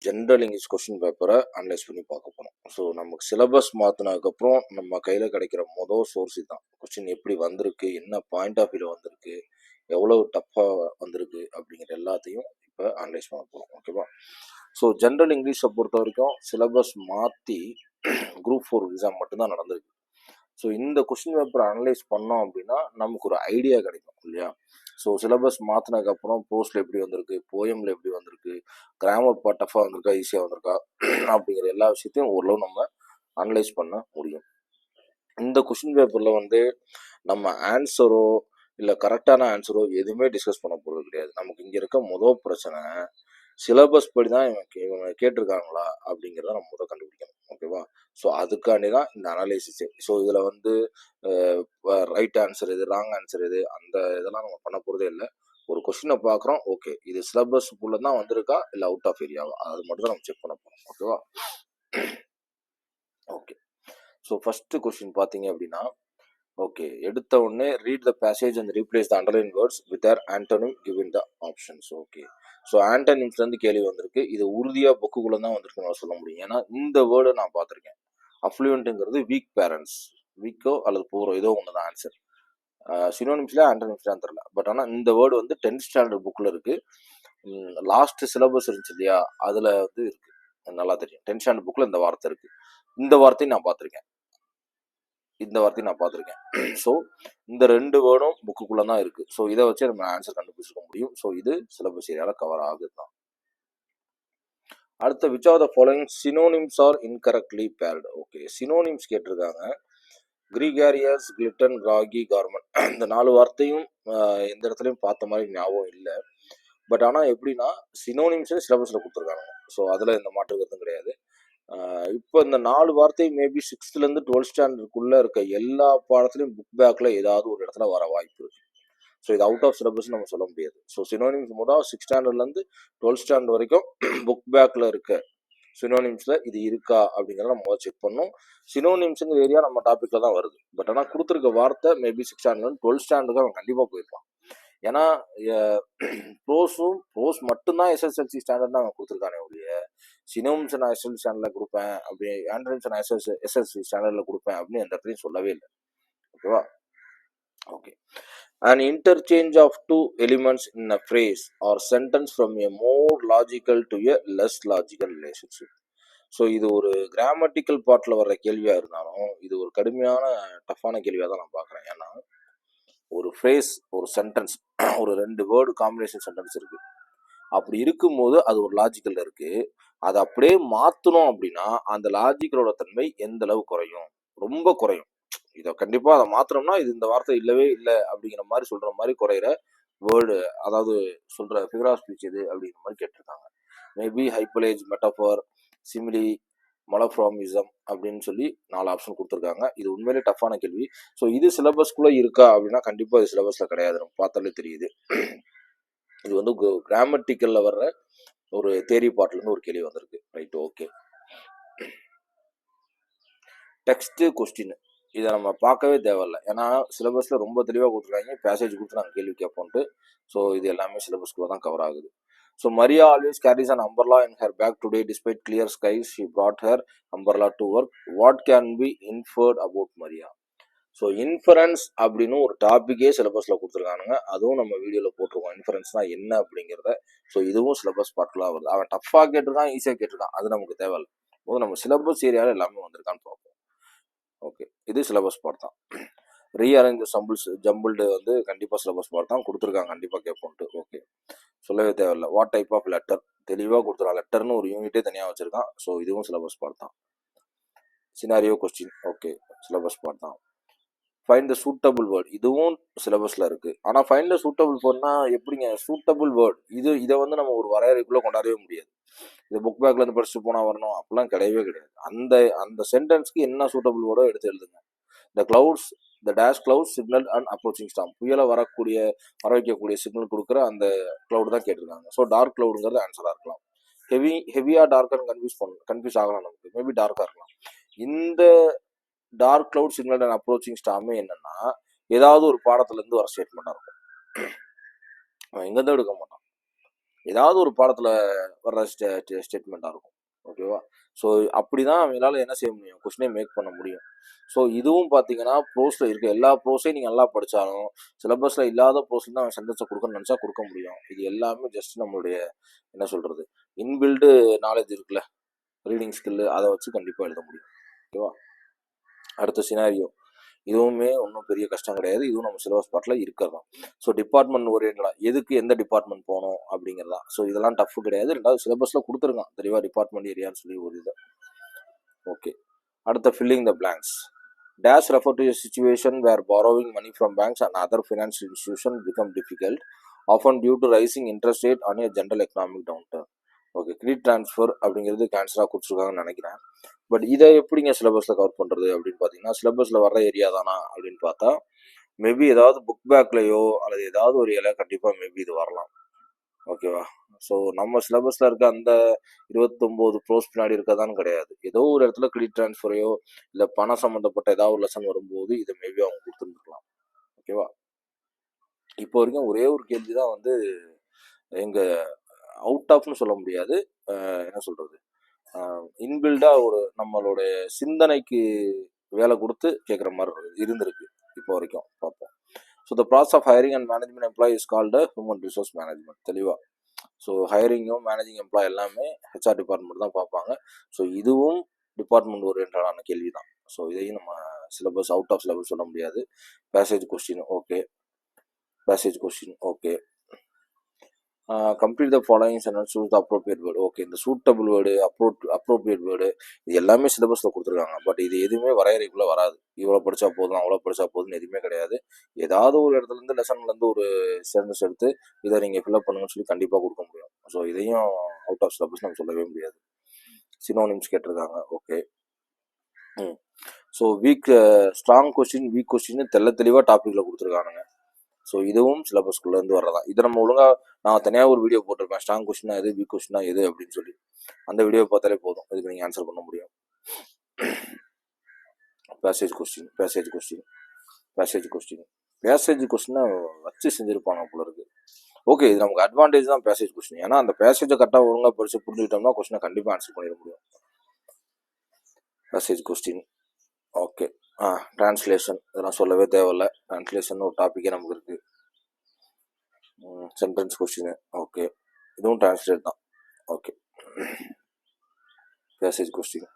General English question பேப்பரை analyse பண்ணி பார்க்க போகிறோம். ஸோ நமக்கு சிலபஸ் மாற்றினதுக்கப்புறம் நம்ம கையில் கிடைக்கிற மொதல் சோர்ஸ் இதுதான். கொஸ்டின் எப்படி வந்திருக்கு, என்ன பாயிண்ட் ஆஃப் வியூவில் வந்திருக்கு, எவ்வளோ டஃப்பாக வந்திருக்கு அப்படிங்கிற எல்லாத்தையும் இப்போ அனலைஸ் பண்ண போகிறோம். ஓகேவா? ஸோ ஜென்ரல் இங்கிலீஷை பொறுத்த வரைக்கும் சிலபஸ் மாற்றி குரூப் 4 எக்ஸாம் மட்டும்தான் நடந்திருக்கு. ஸோ இந்த கொஸ்டின் பேப்பரை அனலைஸ் பண்ணோம் அப்படின்னா நமக்கு ஒரு ஐடியா கிடைக்கும் இல்லையா? ஸோ சிலபஸ் மாற்றினதுக்கப்புறம் போஸ்ட்டில் எப்படி வந்திருக்கு, போயமில் எப்படி வந்திருக்கு, கிராமர் பார்ட் டஃபாக வந்திருக்கா, ஈஸியாக வந்திருக்கா அப்படிங்கிற எல்லா விஷயத்தையும் ஓரளவு நம்ம அனலைஸ் பண்ண முடியும். இந்த கொஸ்டின் பேப்பரில் நம்ம ஆன்சரோ இல்லை கரெக்டான ஆன்சரோ எதுவுமே டிஸ்கஸ் பண்ண போகிறது கிடையாது. நமக்கு இங்கே இருக்க முதல் பிரச்சனை சிலபஸ் படி தான் இவங்க கேட்டிருக்காங்களா அப்படிங்கிறத நம்ம முதல் கண்டுபிடிக்கணும். ஓகேவா? ஸோ அதுக்காண்டி தான் இந்த அனலைசிஸே. ஸோ இதில் ரைட் ஆன்சர் எது, ராங் ஆன்சர் எது, அந்த இதெல்லாம் நம்ம பண்ண போகிறதே இல்லை. ஒரு கொஸ்டினை பார்க்குறோம், ஓகே இது சிலபஸ்க்குள்ளே தான் வந்திருக்கா இல்லை அவுட் ஆஃப் ஏரியாவா, அது மட்டும் தான் நம்ம செக் பண்ண போகிறோம். ஓகேவா? ஓகே. ஸோ ஃபஸ்ட்டு கொஸ்டின் பார்த்தீங்க அப்படின்னா, ஓகே, எடுத்த உடனே read the passage and replace the underline words with their ஆண்டோனிம் given the options. Okay. So ஆண்டோனிம்ஸ்லேருந்து கேள்வி வந்திருக்கு. இது உறுதியாக புக்குக்குள்ளே தான் வந்திருக்குன்னு சொல்ல முடியும். ஏன்னா இந்த வேர்டை நான் பார்த்துருக்கேன். அஃப்ளூயன்ட்டுங்கிறது வீக் பேரண்ட்ஸ், வீக்கோ அல்லது போரோ ஏதோ ஒன்று தான் ஆன்சர். சினோனிம்ஸ்ல ஆண்டோனிம்ஸ்லாம் தெரியல. பட் ஆனால் இந்த வேர்டு 10th ஸ்டாண்டர்ட் புக்கில் இருக்குது. லாஸ்ட் சிலபஸ் இருந்துச்சு இல்லையா, அதில் இருக்குது, நல்லா தெரியும். 10th ஸ்டாண்டர்ட் புக்கில் இந்த வார்த்தை இருக்குது. இந்த வார்த்தையும் நான் பார்த்துருக்கேன். ஸோ இந்த 2 வேர்டும் புக்குக்குள்ளே தான் இருக்குது. ஸோ இதை வச்சு நம்ம ஆன்சர் கண்டுபிடிச்சிக்க முடியும். ஸோ இது சிலபஸ் ஏரியாவில் கவர் ஆகுது தான். அடுத்த which are the following synonyms R incorrectly bird. Okay, synonyms கேட்டிருக்காங்க. கிரிகாரியஸ், கிளிட்டன், ராகி, கார்மன், இந்த 4 வார்த்தையும் எந்த இடத்துலையும் பார்த்த மாதிரி ஞாபகம் இல்லை. பட் ஆனால் எப்படின்னா சினோனிம்ஸே சிலபஸில் கொடுத்துருக்காங்க. ஸோ அதில் எந்த மாற்று கருத்தும் கிடையாது. இப்போ இந்த 4 வார்த்தை மேபி 6th-லேருந்து 12th ஸ்டாண்டர்டுக்குள்ளே இருக்க எல்லா பாடத்துலையும் புக் பேக்கில் ஏதாவது ஒரு இடத்துல வர வாய்ப்பு இருக்குது. ஸோ இது அவுட் ஆஃப் சிலபஸ் நம்ம சொல்ல முடியாது. So synonyms 6th ஸ்டாண்டர்ட்லேருந்து 12th standard வரைக்கும் புக் பேக்கில் இருக்க சினோனிம்ஸில் இது இருக்கா அப்படிங்கிறத நம்ம செக் பண்ணோம். சினோனிம்ஸுங்கிற ஏரியா நம்ம டாப்பிக்கில் தான் வருது. பட் ஆனால் கொடுத்துருக்க வார்த்தை மேபி 6th ஸ்டாண்டர்ட் 12th ஸ்டாண்டர்டுக்கு அவன் கண்டிப்பாக போயிருப்பான். ஏன்னா ப்ரோஸ் மட்டும்தான் எஸ்எஸ்எல்சி ஸ்டாண்டர்ட் தான் அவன் கொடுத்துருக்கானே ஒழிய சினோம்ஸ் நான் எஸ்எஸ்எல்சி ஸ்டாண்டர்டில் கொடுப்பேன் அப்படி, ஆண்ட்ரன்ஸ் நான் எஸ்எஸ்எல்சி ஸ்டாண்டர்டில் கொடுப்பேன் அப்படின்னு எந்த இடத்துலையும் சொல்லவே இல்லை. ஓகேவா? Okay. An interchange of two elements in a phrase or sentence from a more logical to a less logical relationship. So இது ஒரு கிராமட்டிக்கல் பார்ட்டில் வர்ற கேள்வியாக இருந்தாலும் இது ஒரு கடுமையான டஃப்பான கேள்வியாக தான் நான் பார்க்குறேன். ஏன்னா ஒரு ஃப்ரேஸ், ஒரு சென்டென்ஸ், ஒரு 2 வேர்டு காம்பினேஷன் சென்டென்ஸ் இருக்குது. அப்படி இருக்கும்போது அது ஒரு லாஜிக்கலில் இருக்குது. அதை அப்படியே மாற்றணும் அப்படின்னா அந்த லாஜிக்கலோட தன்மை எந்த அளவு குறையும்? ரொம்ப குறையும். இதை கண்டிப்பாக அதை மாத்திரம்னா இது இந்த வார்த்தை இல்லவே இல்லை அப்படிங்கிற மாதிரி சொல்கிற மாதிரி குறையிற வேர்டு, அதாவது சொல்கிற ஃபிகர் ஆஃப் ஸ்பீச் எது அப்படிங்கிற மாதிரி கேட்டிருக்காங்க. மேபி ஹைப்பலேஜ், மெட்டஃபர், சிமிலி, மொலோஃப்ராமிசம் அப்படின்னு சொல்லி 4 ஆப்ஷன் கொடுத்துருக்காங்க. இது உண்மையிலே டஃப்பான கேள்வி. ஸோ இது சிலபஸ்குள்ளே இருக்கா அப்படின்னா கண்டிப்பாக இது சிலபஸில் கிடையாது. நம்ம பார்த்தாலே தெரியுது. இது கிராமட்டிக்கலில் வர்ற ஒரு தேரி பாட்டிலேருந்து ஒரு கேள்வி வந்திருக்கு. Right, okay. டெக்ஸ்ட் கொஸ்டின் இதை நம்ம பார்க்கவே தேவையில்லை. ஏன்னா சிலபஸில் ரொம்ப தெளிவாக கொடுத்துருக்காங்க. பேசேஜ் கொடுத்து நாங்கள் கேள்வி கேட்போன்ட்டு. ஸோ இது எல்லாமே சிலபஸ்குள்ளே தான் கவர் ஆகுது. So Maria always carries an umbrella in her bag today despite clear skies she brought her umbrella to work. What can be inferred about Maria? So inference அப்படின்னு ஒரு டாப்பிக்கே சிலபஸில் கொடுத்துருக்கானுங்க. அதுவும் நம்ம வீடியோவில் போட்டிருக்கோம், இன்ஃபரன்ஸ்னா என்ன அப்படிங்கிறத. ஸோ இதுவும் சிலபஸ் பார்ட்லாம் வருது. அவன் டஃப்பாக கேட்டிருக்கான், ஈஸியாக கேட்டிருக்கான், அது நமக்கு தேவையில்லை. போது நம்ம சிலபஸ் ஏரியாவில் எல்லாமே வந்திருக்கான்னு பார்ப்போம். ஓகே, இது சிலபஸ் பார்ட் தான். ரீஅரேஞ்ச் ஜம்பிள்டு கண்டிப்பாக சிலபஸ் பார்ட் தான் கொடுத்துருக்காங்க, கண்டிப்பாக கேட்போன்ட்டு. ஓகே, சொல்லவே தேவையில்லை. வாட் டைப் ஆஃப் லெட்டர் தெளிவாக கொடுத்துருக்கான். லெட்டர்னு ஒரு யூனிட்டே தனியாக வச்சுருக்கான். ஸோ இதுவும் சிலபஸ் பார்ட் தான். Scenario question, okay, syllabus part தான். ஃபைண்ட் த சூட்டபிள் வேர்ட், இதுவும் சிலபஸில் இருக்குது. ஆனால் ஃபைண்ட் த சூட்டபிள் வேர்ட்னா எப்படிங்க? சூட்டபிள் வேர்ட் இதை நம்ம ஒரு வரையறைக்குள்ளே கொண்டாடவே முடியாது. இது புக் பேக்லேருந்து படிச்சுட்டு போனால் வரணும் அப்படிலாம் கிடையவே கிடையாது. அந்த சென்டென்ஸ்க்கு என்ன சூட்டபிள் வேர்டோ எடுத்து எழுதுங்க. த clouds, the dash clouds signal and approaching ஸ்டாம், புயலை வர வைக்கக்கூடிய சிக்னல் கொடுக்குற அந்த கிளவுட் தான் கேட்டிருக்காங்க. ஸோ டார்க் கிளவுடுங்கிறது ஆன்சராக இருக்கலாம். ஹெவியாக டார்க்காக கன்ஃபியூஸ் ஆகலாம் நமக்கு. மேபி டார்க்காக இருக்கலாம். இந்த dark cloud signal and approaching ஸ்டாமே என்னன்னா ஏதாவது ஒரு பாடத்துல இருந்து வர ஸ்டேட்மெண்டா இருக்கும். அவன் எங்கேருந்து எடுக்க மாட்டான். ஏதாவது ஒரு பாடத்தில் வர்ற ஸ்டேட்மெண்ட்டாக இருக்கும். ஓகேவா? ஸோ அப்படி தான் அவங்களால என்ன செய்ய முடியும், கொஸ்டினே மேக் பண்ண முடியும். ஸோ இதுவும் பார்த்தீங்கன்னா ப்ரோஸில் இருக்க எல்லா ப்ரோஸையும் நீங்கள் நல்லா படித்தாலும் சிலபஸில் இல்லாத ப்ரோஸில் தான் அவன் சென்டென்ஸை கொடுக்கணும்னு நினச்சா கொடுக்க முடியும். இது எல்லாமே ஜஸ்ட் நம்மளுடைய என்ன சொல்கிறது, இன்பில்டு நாலேஜ் இருக்குல்ல, ரீடிங் ஸ்கில்லு, அதை வச்சு கண்டிப்பாக எழுத முடியும். ஓகேவா? அடுத்த சினாரியோ, இதுவுமே ஒன்றும் பெரிய கஷ்டம் கிடையாது. இதுவும் நம்ம சிலபஸ் பாட்டில் இருக்கிறதான். ஸோ டிபார்ட்மெண்ட் ஓரியன்டா எதுக்கு எந்த டிபார்ட்மெண்ட் போகணும் அப்படிங்கிறதா. ஸோ இதெல்லாம் டஃப் கிடையாது. ரெண்டாவது சிலபஸில் கொடுத்துருக்கான் தெளிவாக டிபார்ட்மெண்ட் ஏரியான்னு சொல்லி ஒரு இது. ஓகே, அடுத்த filling the blanks. Dash refer to a situation where borrowing money from banks and other financial institutions become difficult, often due to rising interest rate on a general economic downturn. Okay, credit transfer அப்படிங்கிறது கேன்சலாக கொடுத்துருக்காங்கன்னு நினைக்கிறேன். But இதை எப்படிங்க சிலபஸில் cover பண்ணுறது அப்படின்னு பார்த்தீங்கன்னா, சிலபஸில் வர்ற ஏரியா தானா அப்படின்னு பார்த்தா மேபி ஏதாவது புக் பேக்லேயோ அல்லது ஏதாவது ஒரு ஏரியா கண்டிப்பாக மேபி இது வரலாம். ஓகேவா? ஸோ நம்ம சிலபஸில் இருக்க அந்த 29 ப்ரோஸ் பின்னாடி இருக்கதான்னு கிடையாது. ஏதோ ஒரு இடத்துல கிரெடிட் ட்ரான்ஸ்ஃபரையோ இல்லை பணம் சம்மந்தப்பட்ட ஏதாவது ஒரு லெசன் வரும்போது இதை மேபி அவங்க கொடுத்துருந்துருக்கலாம். ஓகேவா? இப்போ வரைக்கும் ஒரே ஒரு கேள்வி தான் வந்து எங்கள் அவுட் ஆஃப்னு சொல்ல முடியாது, என்ன சொல்கிறது, இன்பில்டாக ஒரு நம்மளுடைய சிந்தனைக்கு வேலை கொடுத்து கேட்குற மாதிரி இருந்திருக்கு இப்போ வரைக்கும். பார்ப்போம். So the process of hiring and management employ is called human resource management. தெளிவாக ஸோ ஹையரிங்கும் மேனேஜிங் எம்ப்ளாய் எல்லாமே ஹெச்ஆர் டிபார்ட்மெண்ட் தான் பார்ப்பாங்க. ஸோ இதுவும் டிபார்ட்மெண்ட் ஓரியன்டான கேள்வி தான். ஸோ இதையும் நம்ம சிலபஸ் அவுட் ஆஃப் சிலபஸ் சொல்ல முடியாது. Passage question okay, passage question okay. Complete the following sentence, choose the appropriate word. Okay, இந்த சூட்டபிள் வேர்டு, அப்ரோப்ரியேட் வேர்டு இது எல்லாமே சிலபஸில் கொடுத்துருக்காங்க. பட் இது எதுவுமே வரையறைக்குள்ளே வராது. இவ்வளோ படித்தா போதும், அவ்வளோ படித்தா போதும்னு எதுவுமே கிடையாது. ஏதாவது ஒரு இடத்துலேருந்து லெசன்லேருந்து ஒரு சென்டென்ஸ் எடுத்து இதை நீங்கள் ஃபில்அப் பண்ணுங்கன்னு சொல்லி கண்டிப்பாக கொடுக்க முடியும். ஸோ இதையும் அவுட் ஆஃப் சிலபஸ் நம்ம சொல்லவே முடியாது. சினோனிம்ஸ் கேட்டிருக்காங்க. Okay. So week strong question, week question தெளிவாக டாப்பிக்கில் கொடுத்துருக்கானுங்க. ஸோ இதுவும் சிலபஸ்குள்ளேருந்து வர்றதான். இதை நம்ம ஒழுங்காக நான் தனியாக ஒரு வீடியோ போட்டிருப்பேன், ஸ்ட்ராங் கொஸ்டினா எது, வீக் கொஸ்டினா எது அப்படின்னு சொல்லி. அந்த வீடியோ பார்த்தாலே போதும், இதுக்கு நீங்கள் ஆன்சர் பண்ண முடியும். Passage question, passage question, passage question, passage கொஸ்டினை வச்சு செஞ்சுருப்பாங்க போல இருக்கு. ஓகே, இது நமக்கு அட்வான்டேஜ் தான் பேசேஜ் கொஸ்டின். ஏன்னா அந்த பேசேஜை கரெக்டாக ஒழுங்காக படித்து புரிஞ்சுக்கிட்டோம்னா கொஸ்டினை கண்டிப்பாக ஆன்சர் பண்ணிட முடியும். Passage question okay. டிரான்ஸ்லேஷன் இதெல்லாம் சொல்லவே தேவையில்ல. டிரான்ஸ்லேஷன் ஒரு டாப்பிக்கே நமக்கு இருக்குது. சென்டென்ஸ் கொஸ்டின் ஓகே, இதுவும் டிரான்ஸ்லேட் தான். ஓகே, பேசேஜ் கொஸ்டின்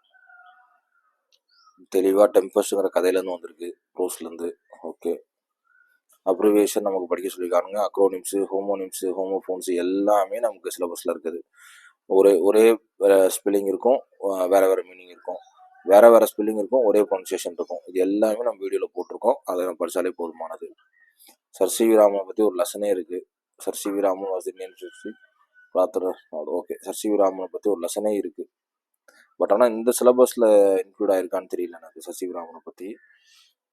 தெளிவாக டெம்பஸ்ட்டுங்கிற கதையிலேருந்து வந்திருக்கு, ப்ரோஸ்லேருந்து. ஓகே, அப்ரிவியேஷன் நமக்கு படிக்க சொல்லியிருக்காங்க. அக்ரோனிம்ஸு, ஹோமோனிம்ஸு, ஹோமோஃபோன்ஸு எல்லாமே நமக்கு சிலபஸில் இருக்குது. ஒரே ஸ்பெல்லிங் இருக்கும், வேறு வேறு மீனிங் இருக்கும், வேறு வேறு ஸ்பெல்லிங் இருக்கும், ஒரே ப்ரொனன்சியேஷன் இருக்கும். இது எல்லாமே நம்ம வீடியோவில் போட்டிருக்கோம், அதை நம்ம படித்தாலே போதுமானது. சர் சி வி ராமனை பற்றி ஒரு லெசனே இருக்குது. Sir C V Raman was Indian history brother. Okay, sir C V ராமனை பற்றி ஒரு லெசனே இருக்குது. பட் ஆனால் இந்த சிலபஸில் இன்க்ளூட் ஆயிருக்கான்னு தெரியல எனக்கு சர் சி வி ராமனை பற்றி.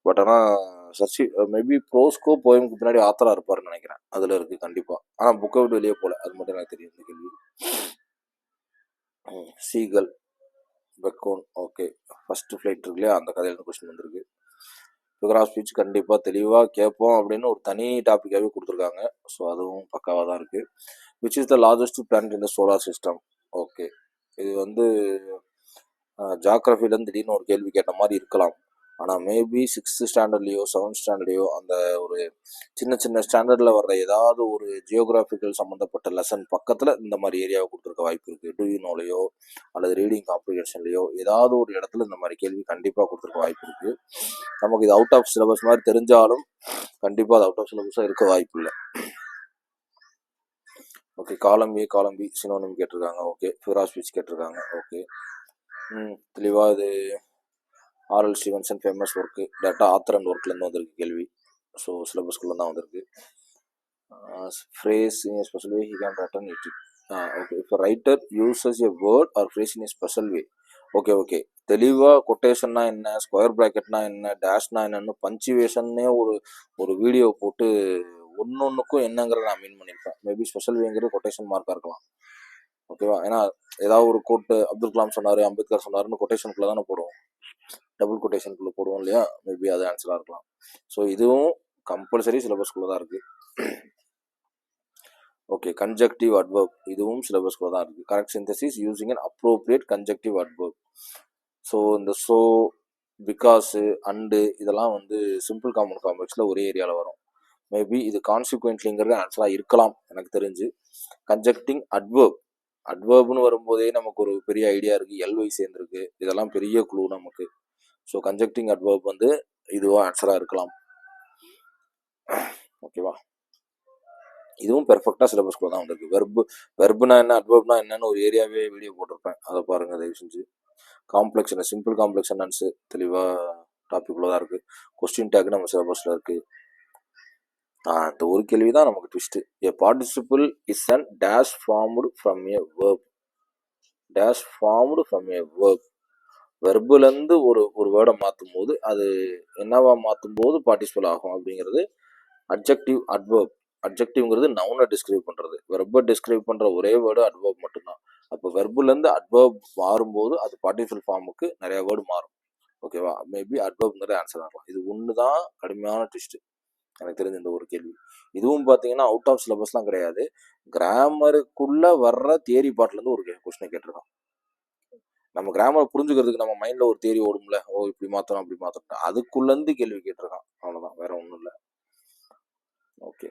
பட் ஆனால் சர்ச்சி மேபி ப்ரோஸ்கோ போயமுக்கு பின்னாடி ஆத்தராக இருப்பார்னு நினைக்கிறேன், அதில் இருக்குது கண்டிப்பாக. ஆனால் புக்கை விட்டு வெளியே போகல, அது மட்டும் எனக்கு தெரியும் இந்த கேள்வி. சீகல், பெக்கோன் ஓகே, ஃபஸ்ட்டு ஃப்ளைட் இருக்கு இல்லையா, அந்த கதையில் கொஸ்டின் வந்திருக்கு. ஃபிகர் ஆஃப் ஸ்பீச் கண்டிப்பாக தெளிவாக கேட்போம் அப்படின்னு ஒரு தனி டாப்பிக்காகவே கொடுத்துருக்காங்க. ஸோ அதுவும் பக்காவாக தான் இருக்குது. Which is the largest planet in the solar system. Okay, இது வந்து ஜாகிரஃபிலேருந்து திடீர்னு ஒரு கேள்வி கேட்ட மாதிரி இருக்கலாம். ஆனால் மேபி 6th ஸ்டாண்டர்ட்லேயோ 7th ஸ்டாண்டர்ட்லேயோ அந்த ஒரு சின்ன சின்ன ஸ்டாண்டர்டில் வர்ற ஏதாவது ஒரு ஜியோகிராஃபிக்கல் சம்மந்தப்பட்ட லெசன் பக்கத்தில் இந்த மாதிரி ஏரியாவை கொடுத்துருக்க வாய்ப்பு இருக்குது. டூயினோலையோ அல்லது ரீடிங் காம்ப்ரிஹென்ஷன்லையோ ஏதாவது ஒரு இடத்துல இந்த மாதிரி கேள்வி கண்டிப்பாக கொடுத்துருக்க வாய்ப்பு இருக்குது. நமக்கு இது அவுட் ஆஃப் சிலபஸ் மாதிரி தெரிஞ்சாலும் கண்டிப்பாக அது அவுட் ஆஃப் சிலபஸாக இருக்க வாய்ப்பு இல்லை. ஓகே, காலம் ஏ காலம் பி சினோனிம் கேட்டிருக்காங்க. ஓகே, ஃபிகர் ஆஃப் ஸ்பீச் கேட்டிருக்காங்க. ஓகே, தெளிவாக இது RL Stevenson famous work, data author and ஒர்க்லேருந்து வந்திருக்கு கேள்வி. ஸோ சிலபஸ்குள்ளே தான் வந்திருக்கு. Phrase in A special way he can return it. Okay, இப்போ ரைட்டர் யூசஸ் எ வேர்ட் ஆர் ஃப்ரேஸ் இன் ஏ ஸ்பெஷல் வே. Okay, தெளிவாக கொட்டேஷன்னா என்ன, ஸ்கொயர் ப்ராக்கெட்னா என்ன, டேஷ்னா என்னன்னு பஞ்சுவேஷன்னே ஒரு வீடியோ போட்டு ஒன்றுக்கும் என்னங்கிறத நான் மீன் பண்ணியிருப்பேன். மேபி ஸ்பெஷல் வேங்கிறது கொட்டேஷன் மார்க்காக இருக்கலாம். ஓகேவா? ஏன்னா ஏதாவது ஒரு கோட்டு அப்துல் கலாம் சொன்னார், அம்பேத்கர் சொன்னார்னு கொட்டேஷனுக்குள்ளே தானே போடுவோம், டபுள் கொட்டேஷனுக்குள்ளே போடுவோம் இல்லையா? மேபி அது ஆன்சராக இருக்கலாம். ஸோ இதுவும் கம்பல்சரி சிலபஸ்குள்ளே தான் இருக்குது. ஓகே, கன்ஜெக்டிவ் அட்வர்ப் இதுவும் சிலபஸ்க்குள்ள தான் இருக்குது. Correct synthesis using an appropriate connective adverb. So இந்த ஸோ, பிகாஸு, அண்டு இதெல்லாம் வந்து சிம்பிள் காம்பவுண்ட் காம்ப்ளெக்ஸில் ஒரே ஏரியாவில் வரும். மேபி இது கான்சிக்வென்ட்லிங்கிறது ஆன்சராக இருக்கலாம் எனக்கு தெரிஞ்சு. கன்ஜெக்டிங் அட்வர்ப், அட்வர்ப்னு வரும்போதே நமக்கு ஒரு பெரிய ஐடியா இருக்குது, எல்ஒய் சேர்ந்துருக்கு, இதெல்லாம் பெரிய க்ளூ நமக்கு. ஸோ கன்ஜெக்டிங் அட்வர்ப் வந்து இதுவும் ஆன்சராக இருக்கலாம். ஓகேவா, இதுவும் பெர்ஃபெக்டாக சிலபஸ்க்குள்ள தான் வந்திருக்கு. வெர்புனா என்ன, அட்வர்ப்னா என்னன்னு ஒரு ஏரியாவே வீடியோ போட்டிருப்பேன், அதை பாருங்க தயவு செஞ்சு. காம்ப்ளெக்ஸ் என்ன, சிம்பிள் காம்ப்ளெக்ஸ் என்னன்னு தெளிவாக டாபிக் உள்ள தான் இருக்குது. கொஸ்டின் டேக் நம்ம சிலபஸில் இருக்குது. அந்த ஒரு கேள்வி தான் நமக்கு twist. A participle is an dash formed from A verb. Dash formed from A verb. வெர்புலேருந்து ஒரு வேர்டை மாற்றும் போது அது என்னவா மாற்றும் போது பார்ட்டிசிபிள் ஆகும் அப்படிங்கிறது அட்ஜெக்டிவ் அட்வர்ப். அட்ஜெக்டிவ்ங்கிறது நவுனை டிஸ்கிரைப் பண்ணுறது, வெர்பை டிஸ்கிரைப் பண்ணுற ஒரே வேர்டு அட்வர்ப் மட்டும்தான். அப்போ வெர்புலேருந்து அட்வர்ப் மாறும்போது அது பார்ட்டிசிபிள் ஃபார்முக்கு நிறைய வேர்டு மாறும். ஓகேவா, மேபி அட்வர்ப்ங்கிறது ஆன்சர் ஆகலாம். இது ஒன்று தான் கடுமையான ட்விஸ்ட்டு எனக்கு தெரிஞ்ச இந்த ஒரு கேள்வி. இதுவும் பார்த்தீங்கன்னா அவுட் ஆஃப் சிலபஸ்லாம் கிடையாது, கிராமருக்குள்ளே வர்ற தியரி பார்ட்லேருந்து ஒரு கொஸ்டினை கேட்டிருக்கான். நம்ம கிராமர் புரிஞ்சுக்கிறதுக்கு நம்ம மைண்டில் ஒரு தியரி ஓடும்ல, ஓ இப்படி மாற்றணும் அப்படி மாற்றணும், அதுக்குள்ளேருந்து கேள்வி கேட்டிருக்கான், அவ்வளோதான், வேற ஒன்றும் இல்லை. Okay,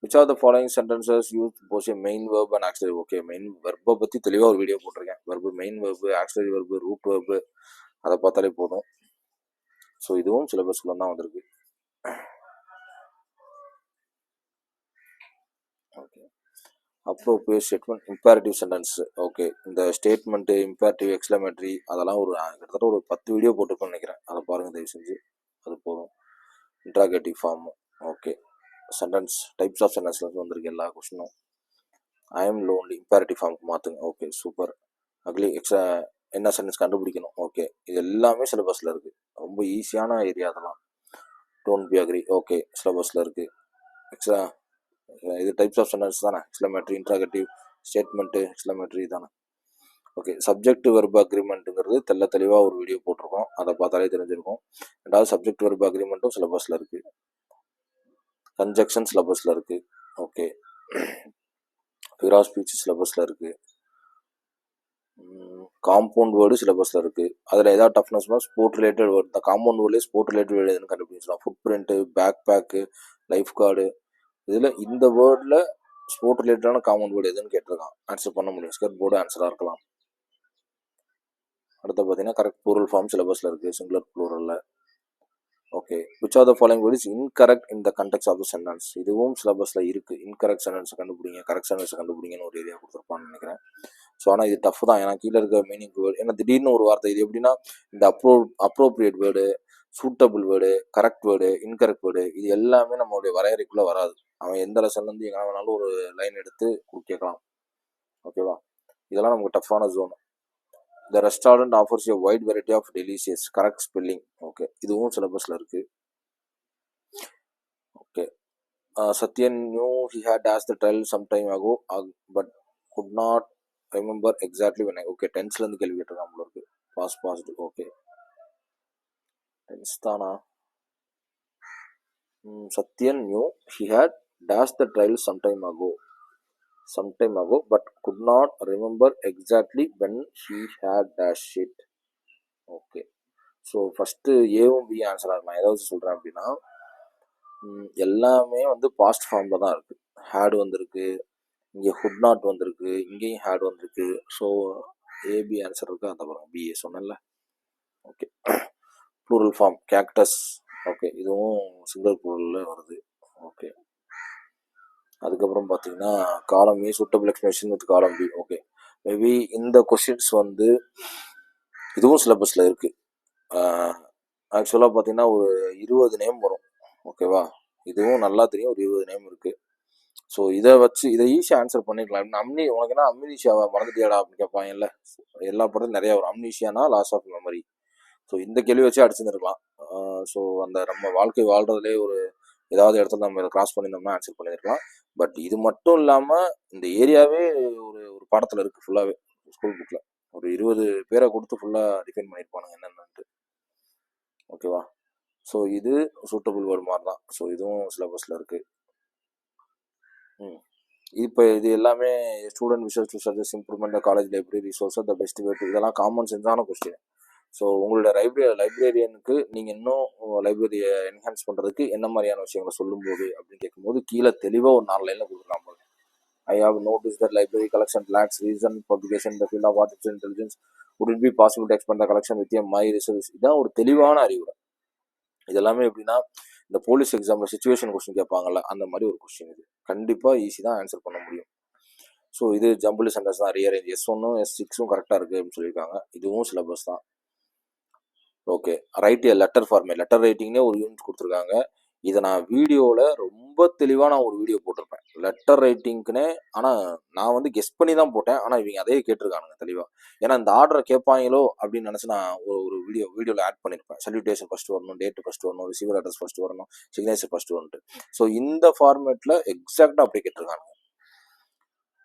which are the following sentences used both a main verb and auxiliary? Okay, main வெர்பை பற்றி தெளிவாக ஒரு வீடியோ போட்டிருக்கேன். Verb, main verb, auxiliary verb, root verb, அதை பார்த்தாலே போதும். ஸோ இதுவும் சிலபஸ்க்குள்ள தான் வந்திருக்கு. Okay, appropriate statement, imperative sentence. Okay, இந்த ஸ்டேட்மெண்ட்டு, இம்பேரட்டிவ், எக்ஸ்க்ளமேட்டரி அதெல்லாம் கிட்டத்தட்ட ஒரு 10 வீடியோ போட்டிருக்கோன்னு நினைக்கிறேன், அதை பாருங்கள் தயவு செஞ்சு, அது போதும். Interrogative form. Okay, sentence, types of சென்டென்ஸ்லேருந்து வந்திருக்கு எல்லா கொஸ்டினும். ஐ எம் லோன்லி இம்பேரட்டிவ் ஃபார்முக்கு மாற்றுங்க. Okay super. அக்லி என்ன சென்டென்ஸ் கண்டுபிடிக்கணும். ஓகே, இது எல்லாமே சிலபஸில் இருக்குது, ரொம்ப ஈஸியான ஏரியா அதெல்லாம். Don't be agri. ஓகே, சிலபஸில் இருக்குது. இது டைப்ஸ் ஆஃப் சென்டென்ஸ் தானே, எக்ஸ்க்ளமேட்டரி, இன்ட்ராகேட்டிவ், ஸ்டேட்மெண்ட்டு, எக்ஸ்க்ளமேட்டரி தானே. ஓகே, சப்ஜெக்ட் வெர்பு அக்ரிமெண்ட்டுங்கிறது தெளிவாக ஒரு வீடியோ போட்டிருக்கோம், அதை பார்த்தாலே தெரிஞ்சிருக்கும். ரெண்டாவது சப்ஜெக்ட் வெர்பு அக்ரிமெண்ட்டும் சிலபஸில் இருக்குது. கன்ஜெக்ஷன் சிலபஸில் இருக்குது. ஓகே, ஃபிகர் ஆஃப் ஸ்பீச் சிலபஸில் இருக்குது. காம்பவுண்ட் வேர்டு சிலபஸில் இருக்குது. அதில் ஏதாவது டஃப்னஸ்னா ஸ்போர்ட் ரிலேட்டட் வேர்டு, இந்த காம்பவுண்ட் வேர்ட்லேயே ஸ்போர்ட் ரிலேட்டட் வேர்டு எதுன்னு கண்டுபிடிச்சிடலாம். Footprint, backpack, lifeguard, இதில் இந்த வேர்டில் ஸ்போர்ட் ரிலேட்டடான காம்பவுண்ட் வேர்டு எதுன்னு கேட்டிருக்கான், ஆன்சர் பண்ண முடியும். ஸ்கர்ட் போர்டு ஆன்சராக இருக்கலாம். அடுத்து பார்த்தீங்கன்னா கரெக்ட் ப்ளூரல் ஃபார்ம் சிலபஸில் இருக்குது, சிங்குலர் ப்ளூரலில். Okay, which are the following word is incorrect in the context of the sentence. இதுவும் சிலபஸில் இருக்குது. இன்கரெக்ட் சென்டென்ஸை கண்டுபிடிங்க, கரெக்ட் சென்டென்ஸை கண்டுபிடிங்கன்னு ஒரு ஏரியா கொடுத்துருப்பான்னு நினைக்கிறேன். ஸோ ஆனால் இது டஃப் தான், ஏன்னா கீழே இருக்க மீனிங் வேர்டு, ஏன்னா திடீர்னு ஒரு வார்த்தை, இது எப்படின்னா இந்த appropriate word, suitable word, correct word, incorrect word, இது எல்லாமே நம்மளுடைய வரையறைக்குள்ளே வராது. அவன் எந்த லெசன்லேருந்து எங்கே வேணாலும் ஒரு லைன் எடுத்து கேட்கலாம். ஓகேவா, இதெல்லாம் நமக்கு டஃப்பான zone. The restaurant offers a wide variety of delicious, correct spelling. Okay, இதுவும் சிலபஸில் இருக்குது. Okay, Sathyan knew he had asked the child some time ago but could not remember exactly when. Okay, டென்ஸ்லேருந்து கேள்வி கேட்டிருக்கான் போல இருக்கு, பாஸ்ட். ஓகே, டென்ஸ் தானா. Sathyan knew he had dashed the child some time ago but could not remember exactly when he had dashed it. Okay, so first ஏவும் B ஆன்சராக இருக்கும். நான் ஏதாவது சொல்கிறேன் அப்படின்னா எல்லாமே வந்து பாஸ்ட் ஃபார்மில் தான் இருக்குது. ஹேட் வந்திருக்கு, இங்கே ஹுட் நாட் வந்திருக்கு, இங்கேயும் ஹேட் வந்திருக்கு. ஸோ ஏபி ஆன்சர் இருக்குது, அந்த பாருங்க பிஏ சொன்னேன்ல. Okay, plural form cactus. Okay, இதுவும் சிங்குலர் ப்ளூரலில் வருது. ஓகே, அதுக்கப்புறம் பார்த்தீங்கன்னா column A suitable explanation with column B. Okay, maybe இந்த கொஸ்டின்ஸ் வந்து இதுவும் சிலபஸில் இருக்குது. ஆக்சுவலாக பார்த்தீங்கன்னா ஒரு 20 நேம் வரும். ஓகேவா, இதுவும் நல்லா தெரியும், ஒரு 20 நேம் இருக்குது. ஸோ இதை வச்சு இதை ஈஸியாக ஆன்சர் பண்ணிக்கலாம். உனக்கு என்ன அம்னீஷியாவை மறந்துட்டியாடா அப்படின்னு கேட்பாங்கல்ல, எல்லா படத்துலையும் நிறையா வரும். அம்னீஷியானா லாஸ் ஆஃப் மெமரி. ஸோ இந்த கேள்வி வச்சு அடிச்சுருந்துருக்கலாம். ஸோ அந்த நம்ம வாழ்க்கை வாழ்றதுலேயே ஒரு ஏதாவது இடத்துல நம்ம இதை கிராஸ் பண்ணியிருந்தோம்னா ஆன்சர் பண்ணியிருக்கலாம். பட் இது மட்டும் இல்லாமல் இந்த ஏரியாவே ஒரு ஒரு பாடத்தில் இருக்குது ஃபுல்லாகவே, ஸ்கூல் புக்கில் ஒரு 20 பேரை கொடுத்து ஃபுல்லாக டிஃபைன் பண்ணியிருப்பானுங்க என்னென்னட்டு. ஓகேவா, ஸோ இது சூட்டபிள் வேர்டு மாதிரி தான். ஸோ இதுவும் சிலபஸில் இருக்குது. இப்போ இது எல்லாமே student wishes to suggest improvement college library resource the best way to, இதெல்லாம் காமன் சென்ஸான கொஸ்டின். ஸோ உங்களோட லைப்ரரியனுக்கு நீங்கள் இன்னும் லைப்ரரியை என்ஹான்ஸ் பண்ணுறதுக்கு என்ன மாதிரியான விஷயங்களை சொல்லும்போது அப்படின்னு கேட்கும்போது கீழே தெளிவாக ஒரு 4 லைனில் கொடுக்கலாம். I have noticed that library collection lacks recent publication in the field of artificial intelligence. Would it be possible to expand the collection with my research? இதான் ஒரு தெளிவான அறிவுரை. இதெல்லாமே எப்படின்னா இந்த போலீஸ் எக்ஸாம்ல சிச்சுவேஷன் கொஸ்டின் கேட்பாங்கல்ல, அந்த மாதிரி ஒரு கொஸ்டின். இது கண்டிப்பாக ஈஸி தான் ஆன்சர் பண்ண முடியும். ஸோ இது ஜம்பிள் சென்டென்ஸ் தான், ரீஅரேஞ்ச் S1 S6 கரெக்டாக இருக்குது அப்படின்னு சொல்லியிருக்காங்க. இதுவும் சிலபஸ் தான். ஓகே, ரைட் ஏ லெட்டர் ஃபார்மேட், லெட்டர் ரைட்டிங்னே ஒரு யூனிட் கொடுத்துருக்காங்க. இதை நான் வீடியோவில் ரொம்ப தெளிவாக நான் ஒரு வீடியோ போட்டிருப்பேன் லெட்டர் ரைட்டிங்க்குன்னு. ஆனால் நான் வந்து கெஸ் பண்ணி தான் போட்டேன். ஆனால் இவங்க அதே கேட்டிருக்கானுங்க தெளிவாக. ஏன்னா இந்த ஆர்டரை கேட்பாங்களோ அப்படின்னு நினச்சி நான் ஒரு வீடியோவில் ஆட் பண்ணியிருப்பேன். சல்யூட்டேஷன் ஃபஸ்ட்டு வரணும், டேட்டு ஃபஸ்ட்டு வரணும், ரிசீவர் அட்ரஸ் ஃபஸ்ட்டு வரணும், சிக்னேச்சர் ஃபஸ்ட்டு வரணுட்டு. ஸோ இந்த ஃபார்மேட்டில் எக்ஸாக்டாக அப்படி கேட்டிருக்காங்க.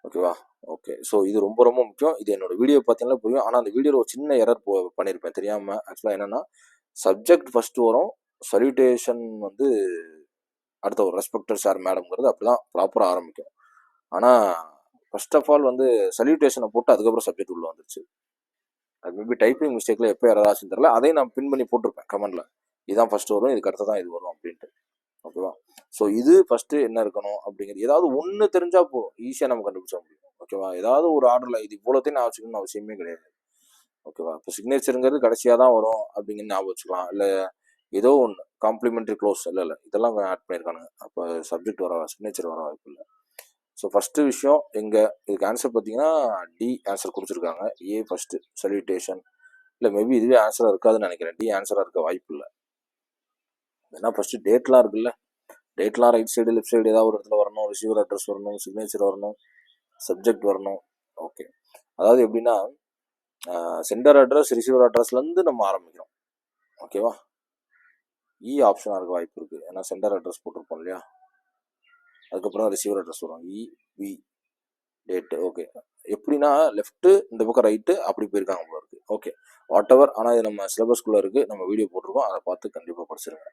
ஓகேவா? ஓகே, ஸோ இது ரொம்ப ரொம்ப முக்கியம். இது என்னோட வீடியோ பார்த்தீங்கன்னா புரியும். ஆனால் அந்த வீடியோவில் ஒரு சின்ன எரர் பண்ணியிருப்பேன் தெரியாமல். ஆக்சுவலாக என்னென்னா சப்ஜெக்ட் ஃபஸ்ட்டு வரும், சல்யூட்டேஷன் வந்து அடுத்த ஒரு ரெஸ்பெக்டட் சார் மேடம்ங்கிறது அப்படி தான் ப்ராப்பராக ஆரம்பிக்கும். ஆனால் ஃபர்ஸ்ட் ஆஃப் ஆல் வந்து சல்யூட்டேஷனை போட்டு அதுக்கப்புறம் சப்ஜெக்ட் உள்ள வந்துருச்சு. அது மேபி டைப்பிங் மிஸ்டேக்கில் எப்போ யாராவது ஆச்சுன்னு தெரியல. அதையும் நான் பின் பண்ணி போட்டிருப்பேன் கமெண்டில். இதுதான் ஃபஸ்ட்டு வரும், இதுக்கு அடுத்து தான் இது வரும் அப்படின்ட்டு. ஓகேவா? ஸோ இது ஃபஸ்ட்டு என்ன இருக்கணும் அப்படிங்கிறது ஏதாவது ஒன்று தெரிஞ்சால் போதும், ஈஸியாக நம்ம கண்டுபிடிச்ச முடியும். ஓகேவா? ஏதாவது ஒரு ஆர்டரில் இது இவ்வளோத்தையும் நான் வச்சுக்கணும்னு அவசியமே கிடையாது. ஓகேவா? இப்போ சிக்னேச்சருங்கிறது கடைசியாக தான் வரும் அப்படிங்கிறது ஞாபகம் வச்சுக்கலாம். இல்லை ஏதோ ஒன்று காம்ப்ளிமெண்ட்ரி க்ளோஸ் இல்லை இதெல்லாம் ஆட் பண்ணியிருக்கானுங்க. அப்போ சப்ஜெக்ட் வர சிக்னேச்சர் வர வாய்ப்பு இல்லை. ஸோ ஃபஸ்ட்டு விஷயம் எங்கே இதுக்கு ஆன்சர் பார்த்தீங்கன்னா டி ஆன்சர் கொடுத்துருக்காங்க. ஏ ஃபஸ்ட்டு சல்யூட்டேஷன். இல்லை மேபி இதுவே ஆன்சராக இருக்காதுன்னு நினைக்கிறேன். டி ஆன்சராக இருக்க வாய்ப்பு இல்லை. ஏன்னா ஃபஸ்ட்டு டேட்லாம் இருக்குல்ல, டேட்லாம் ரைட் சைடு லெஃப்ட் சைடு ஏதாவது ஒரு இடத்துல வரணும், ரிசீவர் அட்ரஸ் வரணும், சிக்னேச்சர் வரணும், சப்ஜெக்ட் வரணும். ஓகே, அதாவது எப்படின்னா சென்டர் அட்ரஸ் ரிசீவர் அட்ரஸ்லேருந்து நம்ம ஆரம்பிக்கிறோம். ஓகேவா? இ ஆப்ஷனாக இருக்க வாய்ப்பு இருக்குது. ஏன்னா சென்டர் அட்ரஸ் போட்டிருப்போம் இல்லையா, அதுக்கப்புறம் ரிசீவர் அட்ரஸ் வரும். V date. ஓகே, எப்படின்னா லெஃப்ட்டு இந்த பக்கம் ரைட்டு அப்படி போயிருக்காங்க போல இருக்குது. Okay, whatever. ஆனால் இது நம்ம சிலபஸ்குள்ளே இருக்குது, நம்ம வீடியோ போட்டிருக்கோம், அதை பார்த்து கண்டிப்பாக படிச்சிருங்க.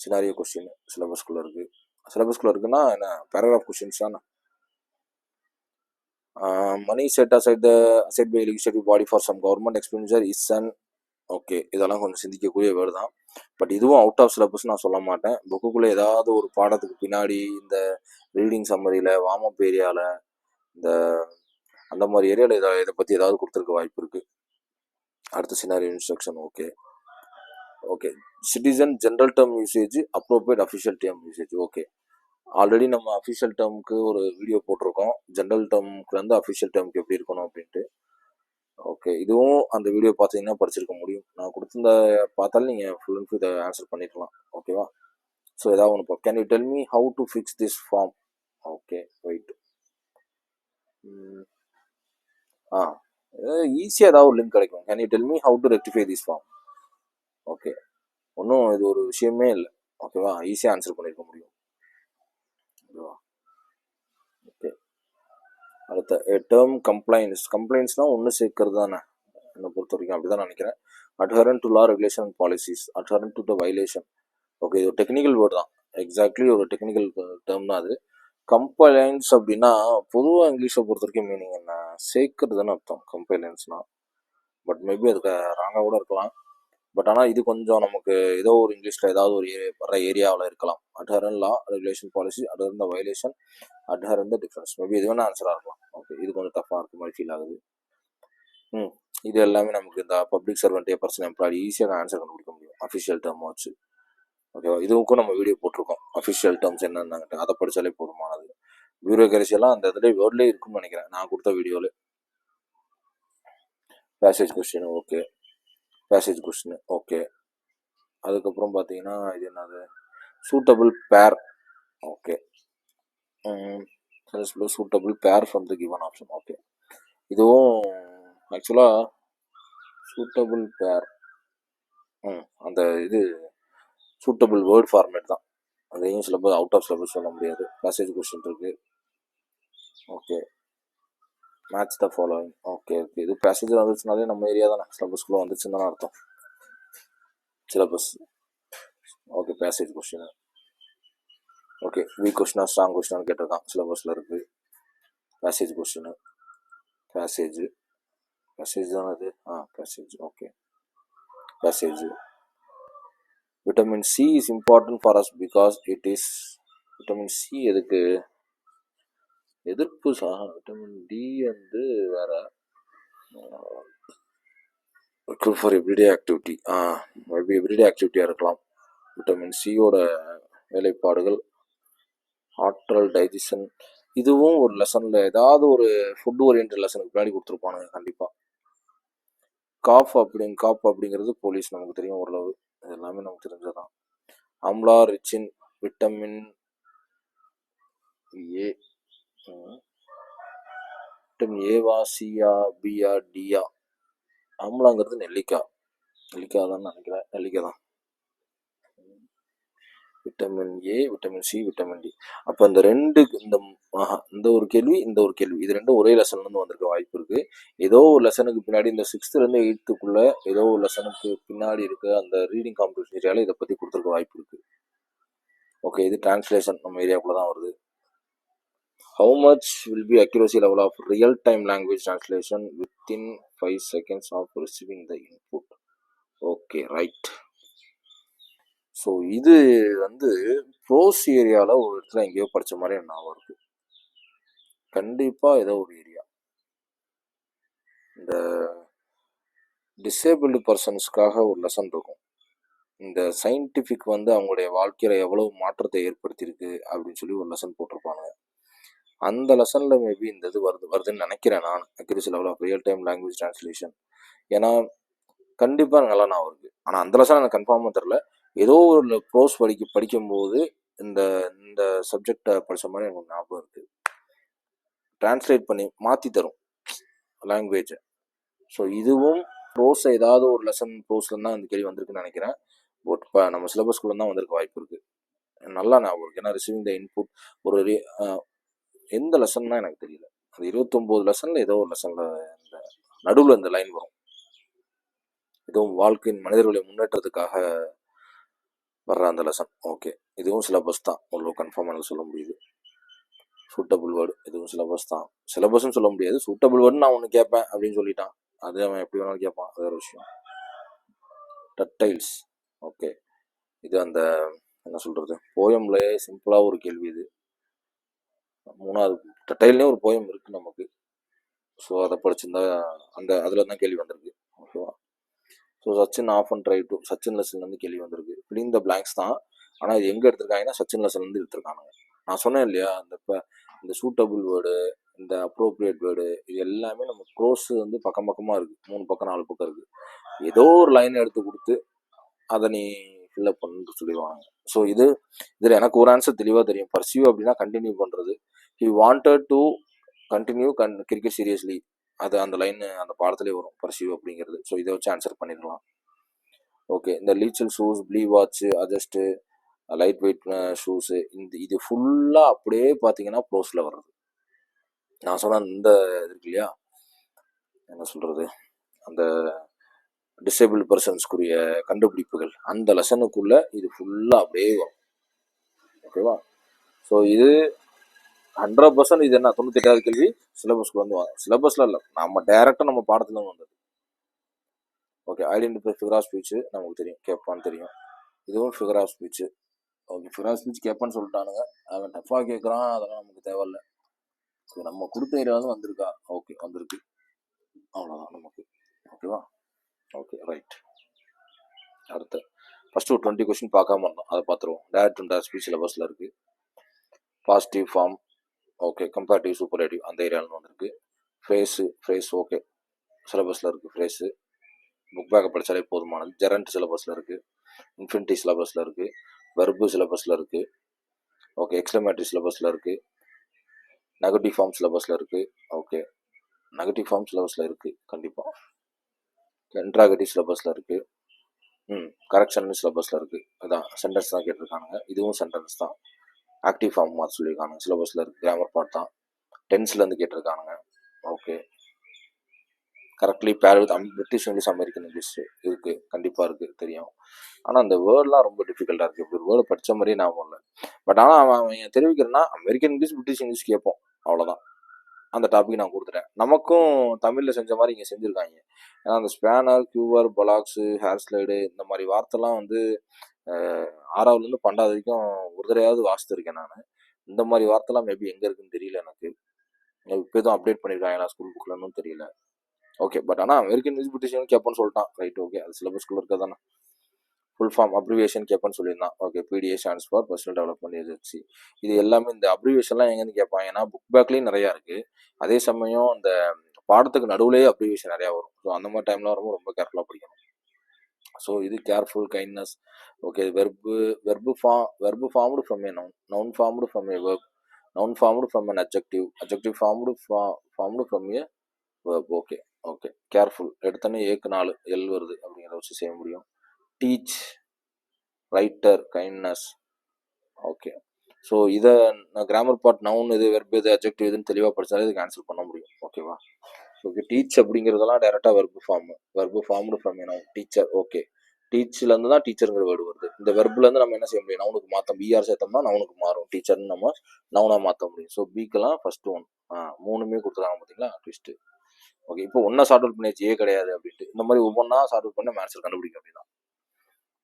சினாரியோ கொஸ்டின் சிலபஸ்குள்ளே இருக்குது. சிலபஸ்குள்ளே இருக்குன்னா என்ன, பேராகிராஃப் கொஸ்டின்ஸ் தானே. Money set aside by legislative body for some government expenditure is an. Okay, இதெல்லாம் கொஞ்சம் சிந்திக்கக்கூடிய வேர்டு தான். பட் இதுவும் அவுட் ஆஃப் சிலபஸ் நான் சொல்ல மாட்டேன். புக்குக்குள்ளே ஏதாவது ஒரு பாடத்துக்கு பின்னாடி இந்த ரீடிங் சம்மரியில் வார்ம் அப் ஏரியாவில் இந்த அந்த மாதிரி ஏரியாவில் இதை பற்றி ஏதாவது கொடுத்துருக்க வாய்ப்பு இருக்குது. அடுத்த scenario instruction. Okay okay, citizen general term usage, appropriate official term usage. Okay, already நம்ம அஃபிஷியல் டேர்முக்கு ஒரு வீடியோ போட்டிருக்கோம், ஜென்ரல் டேர்முக்கு வந்து அஃபிஷியல் டேர்முக்கு எப்படி இருக்கணும் அப்படின்ட்டு. ஓகே, இதுவும் அந்த வீடியோ பார்த்தீங்கன்னா படிச்சிருக்க முடியும். நான் கொடுத்துருந்த பார்த்தாலும் நீங்கள் ஃபுல் அண்ட் ஃபுல் இதை ஆன்சர் பண்ணிக்கலாம். ஓகேவா? ஸோ ஏதாவது ஒன்று can you tell me how to fix this form. Okay, wait. ஈஸியாக ஏதாவது ஒரு லிங்க் கிடைக்கும். Can you tell me how to rectify this form. Okay, ஒன்றும் இது ஒரு விஷயமே இல்லை. ஓகேவா? ஈஸியாக ஆன்சர் பண்ணியிருக்க முடியும். ஓகேவா? ஓகே, அடுத்த டேர்ம் கம்ப்ளைண்ட்ஸ்னால் ஒன்று சேர்க்கறது தானே என்னை பொறுத்த வரைக்கும், அப்படி தான் நினைக்கிறேன். Adherent to law regulation and policies, adherent to the violation. Okay, இது ஒரு டெக்னிக்கல் வேர்டு தான், எக்ஸாக்ட்லி ஒரு டெக்னிக்கல் டேர்ம் தான் அது. கம்பைலன்ஸ் அப்படின்னா பொதுவாக இங்கிலீஷை பொறுத்த வரைக்கும் மீனிங் என்ன, சேர்க்கறதுன்னு அர்த்தம் கம்பைலன்ஸ்னால். பட் மேபி அதுக்கு ராங்காக கூட இருக்கலாம். பட் ஆனால் இது கொஞ்சம் நமக்கு ஏதோ ஒரு இங்கிலீஷில் ஏதாவது ஒரு வர ஏரியாவில் இருக்கலாம். Adherent law regulation policy, adherent the violation, adherent the difference. Maybe இது வேணால் ஆன்சராக இருக்கலாம். ஓகே, இது கொஞ்சம் டஃப்பாக இருக்க மாதிரி ஃபீல் ஆகுது. இது எல்லாமே நமக்கு இந்த பப்ளிக் சர்வெண்ட், பர்சன் எம்ப்ளாயி ஈஸியாக ஆன்சர் கண்டுபிடிக்க முடியும் அஃபிஷியல் டேர்ம் வச்சு. ஓகேவா? இதுக்கும் நம்ம வீடியோ போட்டிருக்கோம், அஃபிஷியல் டேர்ம்ஸ் என்னென்னாங்க, அதை படித்தாலே போதுமானது. பியூரோக்ரஸியெல்லாம் அந்த இதில் வேர்ட்லேயே இருக்குன்னு நினைக்கிறேன் நான் கொடுத்த வீடியோவில். Passage question. Okay, passage question. Okay, அதுக்கப்புறம் பார்த்தீங்கன்னா இது என்னது, சூட்டபிள் பேர். ஓகே, சூட்டபிள் பேர் from the given option. Okay, இதுவும் ஆக்சுவலாக சூட்டபிள் பேர் அந்த இது சூட்டபிள் வேர்ட் ஃபார்மேட் தான். அதையும் சிலபஸ் அவுட் ஆஃப் சிலபஸ் சொல்ல முடியாது. பேசேஜ் கொஸ்டின் இருக்குது. Okay, match the following. Okay okay, இது பேசேஜ் வந்துச்சுனாலே நம்ம ஏரியா தானே, சிலபஸ்குள்ளே வந்துச்சுன்னு தானே அர்த்தம், syllabus. Okay, passage question. Okay, weak கொஸ்டினா ஸ்ட்ராங் கொஸ்டினான்னு கேட்டிருக்கான், சிலபஸில் இருக்குது. Passage question. பேசேஜ் பேசேஜ் தானே அது? Passage. Okay, passage. Vitamin C is important for us because it is. Vitamin C எதுக்கு? எதிர்ப்பு விட்டமின் டி வந்து வேற. For everyday activity. Maybe everyday ஆக்டிவிட்டியாக இருக்கலாம். விட்டமின் சியோட வேலைப்பாடுகள் ஆற்றல், டைஜஷன். இதுவும் ஒரு லெசனில் ஏதாவது ஒரு ஃபுட் ஓரியன்ட் லெசனுக்கு பின்னாடி கொடுத்துருப்பானுங்க கண்டிப்பாக. காஃப் அப்படிங்கிறது போலீஸ் நமக்கு தெரியும் ஓரளவு, இது எல்லாமே நமக்கு தெரிஞ்சதான். Amla rich in vitamin A. Vitamin ஏவா, சியா, பியா, டியா? அம்லாங்கிறது நெல்லிக்காய் தான் நினைக்கிறேன், நெல்லிக்காய் தான். Vitamin A, vitamin C, vitamin D. அப்போ இந்த ரெண்டு இந்த ஒரு கேள்வி, இந்த ஒரு கேள்வி, இது ரெண்டும் ஒரே லெசன்லேருந்து வந்திருக்க வாய்ப்பு இருக்குது. ஏதோ ஒரு லெசனுக்கு பின்னாடி இந்த 6th-லேருந்து 8th-க்குள்ளே ஏதோ ஒரு லெசனுக்கு பின்னாடி இருக்க அந்த ரீடிங் காம்படிஷன் ஏரியாவில் இதை பற்றி கொடுத்துருக்க வாய்ப்பு இருக்குது. ஓகே, இது டிரான்ஸ்லேஷன் நம்ம ஏரியாவுக்குள்ள தான் வருது. How much will be accuracy level of real-time language translation within 5 seconds of receiving the input? Okay, right. So இது வந்து ப்ரோஸ் ஏரியாவில் ஒரு இடத்துல எங்கேயோ படித்த மாதிரி ஞாபகம் இருக்கு. கண்டிப்பாக ஏதோ ஒரு ஏரியா. இந்த டிசேபிள்டு பர்சன்ஸ்க்காக ஒரு லெசன் இருக்கும். இந்த சயின்டிஃபிக் வந்து அவங்களுடைய வாழ்க்கையில் எவ்வளோ மாற்றத்தை ஏற்படுத்தியிருக்கு அப்படின்னு சொல்லி ஒரு லெசன் போட்டிருப்பாங்க. அந்த லெசனில் மேபி இந்த இது வருதுன்னு நினைக்கிறேன் நான். Accuracy level of real time language translation. ஏன்னா கண்டிப்பாக நல்லா நான் இருக்கு. ஆனால் அந்த லெசன் எனக்கு கன்ஃபார்மாக தெரில. ஏதோ ஒரு ப்ரோஸ் படிக்கும்போது இந்த இந்த சப்ஜெக்டை படித்த மாதிரி எனக்கு ஞாபகம் இருக்குது. டிரான்ஸ்லேட் பண்ணி மாற்றி தரும் லாங்குவேஜை. ஸோ இதுவும் ப்ரோஸை ஏதாவது ஒரு லெசன் ப்ரோஸ்லேருந்து தான் இந்த கேள்வி வந்திருக்குன்னு நினைக்கிறேன். பட் இப்போ நம்ம சிலபஸ்குள்ளே தான் வந்திருக்க வாய்ப்பு இருக்குது. நல்லா ஞாபகம் இருக்குது. ஏன்னா ரிசீவிங் த இன்புட் ஒரு எந்த லெசன்னா எனக்கு தெரியல. அது 29 லெசனில் ஏதோ ஒரு லெசனில் இந்த நடுவில் இந்த லைன் வரும். இதுவும் வாழ்க்கையின் மனிதர்களுடைய முன்னேற்றத்துக்காக வர்ற அந்த லெசன். ஓகே, இதுவும் சிலபஸ் தான், அவ்வளோ கன்ஃபார்மாக எனக்கு சொல்ல முடியுது. சூட்டபிள் வேர்டு இதுவும் சிலபஸ் தான். சிலபஸ்ன்னு சொல்ல முடியாது, சூட்டபிள் வேர்டுன்னு நான் ஒன்று கேட்பேன் அப்படின்னு சொல்லிட்டான். அது அவன் எப்படி வேணாலும் கேட்பான், அது ஒரு விஷயம். டக்டைல்ஸ். ஓகே, இது அந்த என்ன சொல்கிறது, போயம்ல சிம்பிளாக ஒரு கேள்வி இது. 3வது டக்டைல்னே ஒரு போயம் இருக்குது நமக்கு. ஸோ அதை படிச்சிருந்தா அந்த அதில் தான் கேள்வி வந்திருக்கு. ஓகேவா? So Sachin of and try to Sachin லெசன்லேருந்து கேள்வி வந்திருக்கு. ஃபில்லிங் த பிளாங்க்ஸ் தான். ஆனால் இது எங்கே எடுத்திருக்காங்கன்னா சச்சின் லெசன்லேருந்து எடுத்திருக்கானுங்க. நான் சொன்னேன் இல்லையா, இந்த சூட்டபிள் வேர்டு, இந்த அப்ரோப்ரியேட் வேர்டு, இது எல்லாமே நம்ம ப்ரோஸ் வந்து பக்கம் பக்கமாக இருக்குது. 3 பக்கம் 4 பக்கம் இருக்குது. ஏதோ ஒரு லைன் எடுத்து கொடுத்து அதை நீ ஃபில்அப் பண்ணு சொல்லிடுவாங்க. ஸோ இதில் எனக்கு ஒரு ஆன்சர் தெளிவாக தெரியும். பர்சியூ அப்படின்னா கண்டினியூ பண்ணுறது. He wanted to continue cricket seriously, அது அந்த லைன் அந்த பாடத்திலே வரும், பர்சியூ அப்படிங்கிறது. ஸோ இதை வச்சு ஆன்சர் பண்ணிடலாம். ஓகே, இந்த லீச்சல் ஷூஸ், ப்ளீ watch, adjust, light weight shoes, இது ஃபுல்லாக அப்படியே பார்த்தீங்கன்னா ப்ரோஸில் வர்றது. நான் சொன்ன இந்த இருக்கு இல்லையா, என்ன சொல்கிறது, அந்த டிசேபிள் பர்சன்ஸ்க்குரிய கண்டுபிடிப்புகள், அந்த லெசனுக்குள்ளே இது ஃபுல்லாக அப்படியே வரும். ஓகேவா? ஸோ இது 100% இது என்ன 98வது கேள்வி சிலபஸ்க்கு வந்து சிலபஸில் இல்லை, நம்ம டைரெக்டாக நம்ம பாடத்தில் வந்தது. Okay, identify figure of speech நமக்கு தெரியும், கேட்பான்னு தெரியும். இதுவும் figure of speech. Okay, figure of speech கேட்பான்னு சொல்லிட்டானுங்க. அவன் டஃப்பாக கேட்குறான், அதெல்லாம் நமக்கு தேவையில்லை. ஸோ நம்ம கொடுத்த ஏரியாவது வந்திருக்கா? ஓகே, வந்திருக்கு, அவ்வளோதான் நமக்கு. ஓகேவா? Okay, right. அடுத்து ஃபஸ்ட்டு ஒரு 20 கொஸ்டின் பார்க்காம இருந்தோம், அதை பார்த்துருவோம். டைரக்ட் அண்ட் ஸ்பீச் சிலபஸில் இருக்குது. Positive form, okay. Comparative, superlative அந்த ஏரியாவில் வந்திருக்கு. ஃப்ரேஸ் ஓகே, சிலபஸில் இருக்குது. ஃப்ரேஸு புக் பேக்கை படித்தாலே போதுமானது. ஜெரண்ட் சிலபஸில் இருக்குது. இன்ஃபினிட்டி சிலபஸில் இருக்குது. வெர்பு சிலபஸில் இருக்குது. ஓகே, எக்ஸ்க்ளமேட்டரி சிலபஸில் இருக்குது. நெகட்டிவ் ஃபார்ம் சிலபஸில் இருக்குது. ஓகே, நெகட்டிவ் ஃபார்ம் சிலபஸில் இருக்குது கண்டிப்பாக. இன்ட்ராகேட்டிவ் சிலபஸில் இருக்குது. கரெக்ஷன் சிலபஸில் இருக்குது. அதான் சென்டென்ஸ் தான் கேட்டிருக்கானுங்க, இதுவும் சென்டென்ஸ் தான். ஆக்டிவ் ஃபார்ம் மாற்ற சொல்லியிருக்காங்க, சிலபஸில் இருக்குது. கிராமர் பார்ட் தான், டென்ஸ்லேருந்து கேட்டிருக்கானுங்க. Okay, correctly bear with British English, American English இருக்குது, கண்டிப்பாக இருக்குது, தெரியும். ஆனால் அந்த வேர்டெலாம் ரொம்ப டிஃபிகல்ட்டாக இருக்குது. இப்படி ஒரு வேர்டு படித்த மாதிரியே ஞாபகம் இல்லை. பட் ஆனால் அவன் தெரிவிக்கிறேன்னா அமெரிக்கன் இங்கிலீஷ், பிரிட்டிஷ் இங்கிலீஷ் கேட்போம், அவ்வளோதான். அந்த டாபிக் நான் கொடுத்துட்டேன். நமக்கும் தமிழில் செஞ்ச மாதிரி இங்கே செஞ்சுருக்காங்க. ஏன்னா அந்த ஸ்பேனர், கியூவர், பொலாக்ஸு, ஹேர் ஸ்லைடு இந்த மாதிரி வார்த்தைலாம் வந்து 6வதுலேருந்து 12வது வரைக்கும் ஒரு தடவையாவது வாசித்திருக்கேன் நான். இந்த மாதிரி வார்த்தைலாம் மேபி எங்கே இருக்குன்னு தெரியல எனக்கு. இப்போ எதுவும் அப்டேட் பண்ணியிருக்காங்களா ஸ்கூல் புக்கில்னு தெரியல. ஓகே, பட் ஆனால் அமெரிக்கன் இன்ஸ்பிரேஷன் கேட்போன்னு சொல்லிட்டான். ரைட், ஓகே, அது சிலபஸ்க்குள்ள இருக்க தானே. ஃபுல் ஃபார்ம் அப்ரிவியேஷன் கேட்பேன்னு சொல்லியிருந்தான். Okay, PTA stands for personal development agency. இது எல்லாமே இந்த அப்ரிவியேஷன்லாம் எங்கேருந்து கேட்பாங்க, ஏன்னா புக் பேக்லேயும் நிறையா இருக்குது. அதே சமயம் இந்த பாடத்துக்கு நடுவுலேயே அப்ரிவியேஷன் நிறையா வரும். ஸோ அந்த மாதிரி டைம்லாம் ரொம்ப கேர்ஃபுல்லாக படிக்கணும். ஸோ இது careful, kindness. Okay, verb formed from a noun formed from A verb, noun formed from an adjective formed from A verb. Okay okay, careful எடுத்தோன்னே ஏக்கு 4 எல் வருது அப்படிங்கிறத வச்சு செய்ய முடியும். Teach, writer, kindness. Okay, so இதை நான் கிராமர் பார்ட் நவுன் இது, வெர்ப் இது, அட்ஜெக்டிவ் இதுன்னு தெளிவாக படித்தாலே இதுக்கு ஆன்சர் பண்ண முடியும். ஓகேவா? ஓகே, டீச் அப்படிங்கிறதெல்லாம் டேரெக்டாக verb formed from a noun, teacher. Okay, டீச்லேருந்து தான் டீச்சருங்கிற வேர்டு வருது. இந்த வெர்ப்லேருந்து நம்ம என்ன செய்ய முடியும், நவுனுக்கு மாற்ற, பிஆர் சேர்த்தோம்னா நவுனுக்கு மாறும், டீச்சர்னு நம்ம நவுனாக மாற்ற முடியும். ஸோ பிக்கெல்லாம் ஃபர்ஸ்ட் ஒன். 3மே கொடுத்துருக்காங்க பார்த்தீங்களா, ட்விஸ்ட்டு. ஓகே, இப்போ ஒன்றா சார்ட் அவுட் பண்ணியாச்சு, ஏ கிடையாது அப்படின்ட்டு. இந்த மாதிரி ஒவ்வொன்றா சார்ட் அவுட் பண்ணி ஆன்சர் கண்டுபிடிக்கும் அப்படின்னா.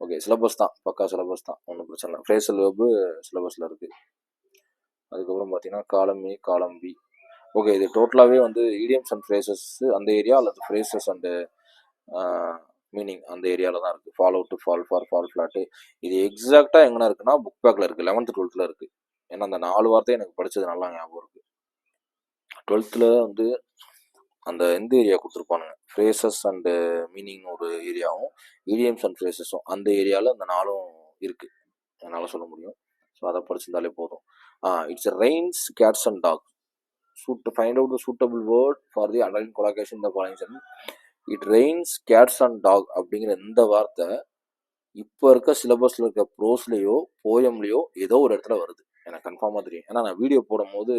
ஓகே, சிலபஸ் தான், பக்கா சிலபஸ் தான், ஒன்றும் பிரச்சனை இல்லை. ஃப்ரேசல் வெர்பு சிலபஸில் இருக்குது. அதுக்கப்புறம் பார்த்தீங்கன்னா காலம் ஏ, காலம் பி. ஓகே, இது டோட்டலாகவே வந்து இடியம்ஸ் அண்ட் ஃப்ரேசஸ் அந்த ஏரியா, அல்லது ஃப்ரேசஸ் அண்டு மீனிங் அந்த ஏரியாவில் தான் இருக்குது. Fall out, fall for, fall flat. இது எக்ஸாக்டாக எங்கே இருக்குன்னா புக் பேக்கில் இருக்குது, 11th 12th இருக்குது. ஏன்னா அந்த 4 வார்த்தை எனக்கு படித்தது நல்லா ஞாபகம் இருக்குது. 12th வந்து அந்த எந்த ஏரியா கொடுத்துருப்பானுங்க, ஃப்ரேசஸ் அண்டு மீனிங் ஒரு ஏரியாவும், இடியம்ஸ் அண்ட் ஃப்ரேசஸும் அந்த ஏரியாவில் அந்த 4ம் இருக்குது என்னால் சொல்ல முடியும். ஸோ அதை படிச்சிருந்தாலே போதும். It's rains cats and dog. Find out the suitable word for the underlying collocation in the following sentence. It rains cats and dog அப்படிங்கிற இந்த வார்த்தை இப்போ இருக்க சிலபஸில் இருக்க ப்ரோஸ்லேயோ போயம்லேயோ ஏதோ ஒரு இடத்துல வருது, எனக்கு கன்ஃபார்மாக தெரியும். ஏன்னா நான் வீடியோ போடும் போது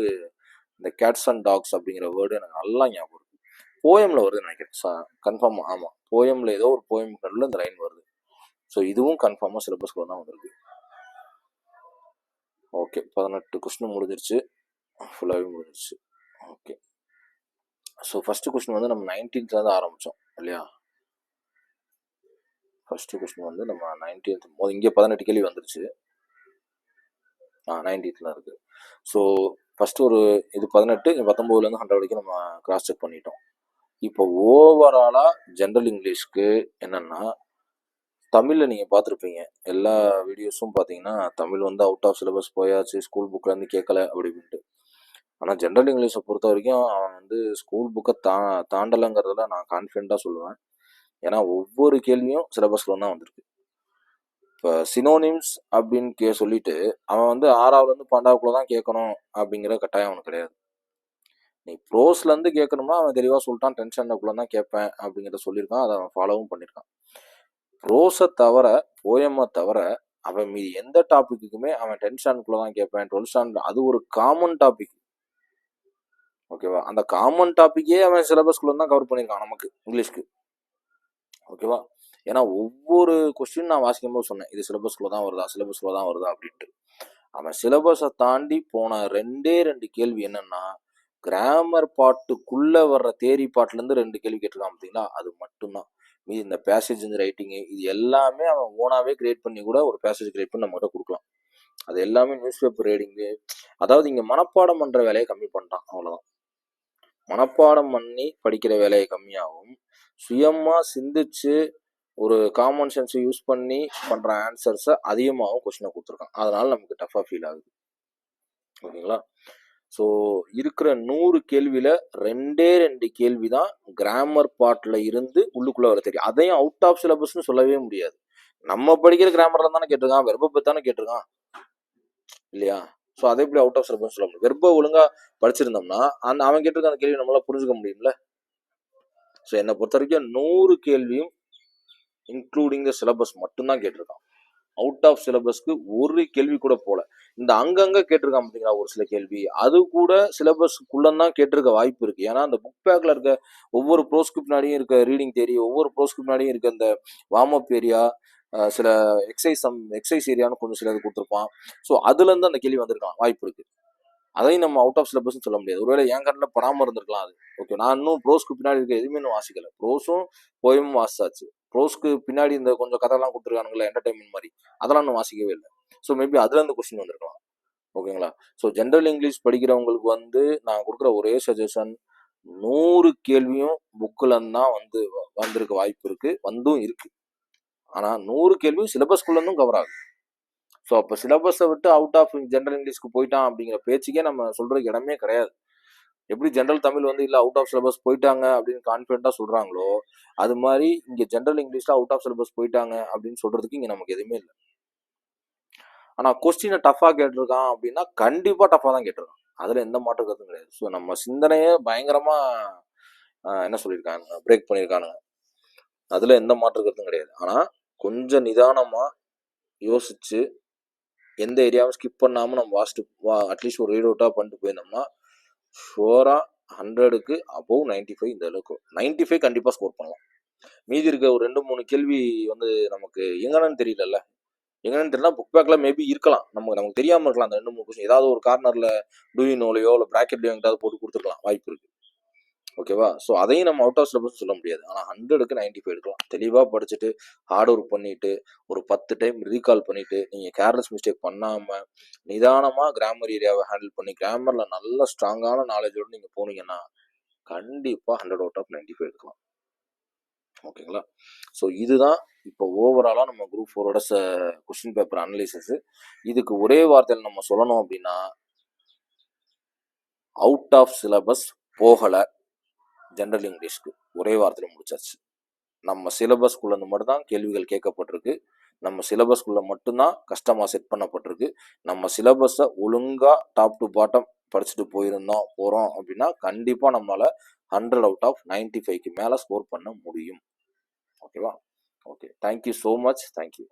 இந்த கேட்ஸ் அண்ட் டாக்ஸ் அப்படிங்கிற வேர்டு எனக்கு நல்லா ஞாபகம் இருக்குது. போயமில் வருதுன்னு நினைக்கிறேன், கன்ஃபார்மாக. ஆமாம், போயமில் ஏதோ ஒரு போயம் நடுவில் இந்த லைன் வருது. ஸோ இதுவும் கன்ஃபார்மாக சிலபஸ்க்குள்ள தான் வந்திருக்கு. ஓகே, 18 கொஸ்டின் முடிஞ்சிருச்சு, ஃபுல்லாகவே முடிஞ்சிருச்சு. ஓகே, ஸோ ஃபஸ்ட்டு கொஸ்டின் வந்து நம்ம 19th ஆரம்பித்தோம் இல்லையா? ஃபஸ்ட்டு கொஸ்டின் வந்து நம்ம 19th இங்கே 18 கேள்வி வந்துருச்சு. 19th இருக்குது. ஸோ ஃபஸ்ட்டு ஒரு இது 18, 19லேருந்து 100 வரைக்கும் நம்ம கிராஸ் செக் பண்ணிட்டோம். இப்போ ஓவராலாக ஜென்ரல் இங்கிலீஷ்க்கு என்னென்னா, தமிழில் நீங்கள் பார்த்துருப்பீங்க எல்லா வீடியோஸும் பார்த்தீங்கன்னா, தமிழ் வந்து அவுட் ஆஃப் சிலபஸ் போயாச்சு, ஸ்கூல் புக்கிலேருந்து கேட்கல அப்படின்ட்டு. ஆனால் ஜென்ரல் இங்கிலீஷை பொறுத்த வரைக்கும் அவன் வந்து ஸ்கூல் புக்கை தாண்டலைங்கிறதுல நான் கான்ஃபிடென்ட்டாக சொல்லுவேன். ஏன்னா ஒவ்வொரு கேள்வியும் சிலபஸில் தான் வந்திருக்கு. இப்போ சினோனிம்ஸ் அப்படின்னு சொல்லிட்டு அவன் வந்து 6வதுலேருந்து 12வதுக்குள்ள தான் கேட்கணும் அப்படிங்கிற கட்டாயம் அவனுக்கு கிடையாது. நீ ப்ரோஸ்லேருந்து கேட்கணும்னா அவன் தெளிவாக சொல்லிட்டான், டென்ஷனுக்குள்ளே தான் கேட்பேன் அப்படிங்கிறத சொல்லியிருக்கான், அதை அவன் ஃபாலோவும் பண்ணியிருக்கான். ப்ரோஸை தவிர, போயமை தவிர அவன் மீதி எந்த டாப்பிக்குமே அவன் 10th ஸ்டாண்டர்டுக்குள்ள தான் கேட்பேன், 12th ஸ்டாண்டர்ட், அது ஒரு காமன் டாபிக். ஓகேவா? அந்த காமன் டாப்பிக்கே அவன் சிலபஸ்குள்ள தான் கவர் பண்ணியிருக்கான் நமக்கு இங்கிலீஷ்க்கு. ஓகேவா? ஏன்னா ஒவ்வொரு கொஸ்டின் நான் வாசிக்கும் போது சொன்னேன், இது சிலபஸ்குள்ள தான் வருதா அப்படின்ட்டு. அவன் சிலபஸை தாண்டி போன 2 கேள்வி என்னன்னா, கிராமர் பாட்டுக்குள்ள வர்ற தேரி பாட்டுலேருந்து 2 கேள்வி கேட்டிருக்கான் பார்த்தீங்களா, அது மட்டும்தான். மீதி இந்த பேசேஜ் இந்த ரைட்டிங்கு இது எல்லாமே அவன் ஓனாவே கிரியேட் பண்ணி கூட ஒரு பேசேஜ் கிரியேட் பண்ணி நம்மகிட்ட கொடுக்கலாம். அது எல்லாமே நியூஸ் பேப்பர் ரீடிங்கு. அதாவது இங்கே மனப்பாடம் பண்ணுற வேலையை கம்மி பண்ணிட்டான், அவ்வளோதான். மனப்பாடம் பண்ணி படிக்கிற வேலையை கம்மியாகவும், சுயமாக சிந்திச்சு ஒரு காமன் சென்ஸை யூஸ் பண்ணி பண்ணுற ஆன்சர்ஸை அதிகமாகவும் கொஸ்டினை கொடுத்துருக்கான். அதனால நமக்கு டஃபாக ஃபீல் ஆகுது. ஓகேங்களா? ஸோ இருக்கிற 100 கேள்வியில் 2 கேள்வி தான் கிராமர் பார்ட்டில் இருந்து உள்ளுக்குள்ளே வர தெரியும். அதையும் அவுட் ஆஃப் சிலபஸ்ன்னு சொல்லவே முடியாது. நம்ம படிக்கிற கிராமரில் தானே கேட்டிருக்கான், வெர்பை பற்றி தானே கேட்டிருக்கான் இல்லையா? ஸோ அதை எப்படி அவுட் ஆஃப் சிலபஸ் சொல்ல முடியும்? வெர்பை ஒழுங்காக படிச்சிருந்தோம்னா அவன் கேட்டிருக்க அந்த கேள்வி நம்மளால புரிஞ்சுக்க முடியும்ல. ஸோ என்னை பொறுத்த வரைக்கும் 100 கேள்வியும் இன்க்ளூடிங் த சிலபஸ் மட்டும்தான் கேட்டிருக்கான். அவுட் ஆஃப் சிலபஸ்க்கு ஒரு கேள்வி கூட போல. இந்த அங்கங்க கேட்டிருக்கான் பார்த்தீங்களா ஒரு சில கேள்வி, அது கூட சிலபஸ்க்குள்ளதான் கேட்டிருக்க வாய்ப்பு இருக்கு. ஏன்னா அந்த புக் பேக்ல இருக்க ஒவ்வொரு ப்ரோஸ்க்கு பின்னாடியும் இருக்க ரீடிங் தேரி, ஒவ்வொரு ப்ரோஸ்க்கு பின்னாடியும் இருக்க இந்த வார்ம் அப் ஏரியா, சில எக்ஸசைஸ் ஏரியான்னு கொஞ்சம் சிலது கொடுத்துருப்பான். ஸோ அதுல இருந்து அந்த கேள்வி வந்திருக்கான் வாய்ப்பு இருக்கு. அதையும் நம்ம அவுட் ஆஃப் சிலபஸ்ன்னு சொல்ல முடியாது. ஒருவேளை என் கண்ணில் படாமல் இருந்திருக்கலாம் அது. ஓகே, நான் இன்னும் ப்ரோஸ்க்கு பின்னாடி இருக்க எதுவுமே இன்னும் வாசிக்கல. ப்ரோஸும் போயமும் வாசிச்சாச்சு. ப்ரோஸ்க்கு பின்னாடி இந்த கொஞ்சம் கதைலாம் கொடுத்துருக்கானுங்களே என்டர்டைன்மெண்ட் மாதிரி, அதெல்லாம் இன்னும் வாசிக்கவே இல்லை. ஸோ மேபி அதுல இருந்து கொஸ்டின் வந்திருக்கலாம். ஓகேங்களா? ஸோ ஜென்ரல் இங்கிலீஷ் படிக்கிறவங்களுக்கு வந்து நான் கொடுக்குற ஒரே சஜஷன், 100 கேள்வியும் புக்கில் தான் வந்திருக்க வாய்ப்பு இருக்கு, வந்தும் இருக்கு. ஆனா 100 கேள்வியும் சிலபஸ்குள்ள இருந்தும் கவர் ஆகுது. ஸோ அப்போ சிலபஸை விட்டு அவுட் ஆஃப் ஜென்ரல் இங்கிலீஷ்க்கு போயிட்டான் அப்படிங்கிற பேச்சுக்கே நம்ம சொல்றதுக்கு இடமே கிடையாது. எப்படி ஜென்ரல் தமிழ் வந்து இல்லை அவுட் ஆஃப் சிலபஸ் போயிட்டாங்க அப்படின்னு கான்ஃபிடென்ட்டாக சொல்றாங்களோ, அது மாதிரி இங்கே ஜென்ரல் இங்கிலீஷ்ல அவுட் ஆஃப் சிலபஸ் போயிட்டாங்க அப்படின்னு சொல்றதுக்கு இங்கே நமக்கு எதுவுமே இல்லை. ஆனால் கொஸ்டினை டஃபாக கேட்டிருக்கான் அப்படின்னா கண்டிப்பாக டஃபாக தான் கேட்டிருக்கான், அதில் எந்த மாற்று கருத்தும் கிடையாது. ஸோ நம்ம சிந்தனையே பயங்கரமாக என்ன சொல்லியிருக்காங்க, பிரேக் பண்ணியிருக்கானுங்க, அதில் எந்த மாற்று கருத்தும் கிடையாது. ஆனால் கொஞ்சம் நிதானமாக யோசிச்சு எந்த ஏரியாவும் ஸ்கிப் பண்ணாமல் நம்ம வாசிட்டு அட்லீஸ்ட் ஒரு ரீட் அவுட்டாக பண்ணிட்டு போயிருந்தோம்னா ஷோராக 100க்கு அபோவ் 95 இந்த அளவுக்கு 95 கண்டிப்பாக ஸ்கோர் பண்ணலாம். மீதி இருக்க ஒரு 2-3 கேள்வி வந்து நமக்கு எங்கன்னு தெரியல. எங்கன்னு தெரியல, புக் பேக்கில் மேபி இருக்கலாம், நமக்கு தெரியாமல் இருக்கலாம். அந்த 2-3 கொஸ்டின் ஏதாவது ஒரு கார்னரில் டூயினோலையோ இல்லை ப்ராக்கெட்லையோ எங்கிட்டாவது போட்டு கொடுத்துருக்கலாம், வாய்ப்பு இருக்குது. ஓகேவா? ஸோ அதையும் நம்ம அவுட் ஆஃப் சிலபஸ் சொல்ல முடியாது. ஆனால் 100க்கு 95 எடுக்கலாம். தெளிவாக படிச்சுட்டு ஹார்ட் ஒர்க் பண்ணிட்டு ஒரு 10 டைம் ரீகால் பண்ணிட்டு நீங்கள் கேர்லெஸ் மிஸ்டேக் பண்ணாமல் நிதானமாக கிராமர் ஏரியாவை ஹேண்டில் பண்ணி கிராமரில் நல்ல ஸ்ட்ராங்கான நாலேஜோடு நீங்கள் போனீங்கன்னா கண்டிப்பாக 100 அவுட் ஆஃப் 95 எடுக்கலாம். ஓகேங்களா? ஸோ இதுதான் இப்போ ஓவராலாக நம்ம குரூப் 4ஓட கொஸ்டின் பேப்பர் அனலைசிஸ். இதுக்கு ஒரே வார்த்தையில் நம்ம சொல்லணும் அப்படின்னா அவுட் ஆஃப் சிலபஸ் போகலை ஜென்ரல் இங்கிலீஷ்க்கு, ஒரே வார்த்தையில் முடிச்சாச்சு. நம்ம சிலபஸ்குள்ளேருந்து மட்டும்தான் கேள்விகள் கேட்கப்பட்டிருக்கு, நம்ம சிலபஸ்குள்ளே மட்டும்தான் கஷ்டமாக செட் பண்ணப்பட்டிருக்கு. நம்ம சிலபஸை ஒழுங்காக டாப் டு பாட்டம் படிச்சுட்டு போகிறோம் அப்படின்னா கண்டிப்பாக நம்மளால் 100 அவுட் ஆஃப் 95க்கு மேலே ஸ்கோர் பண்ண முடியும். ஓகேவா? Okay, thank you so much. Thank you.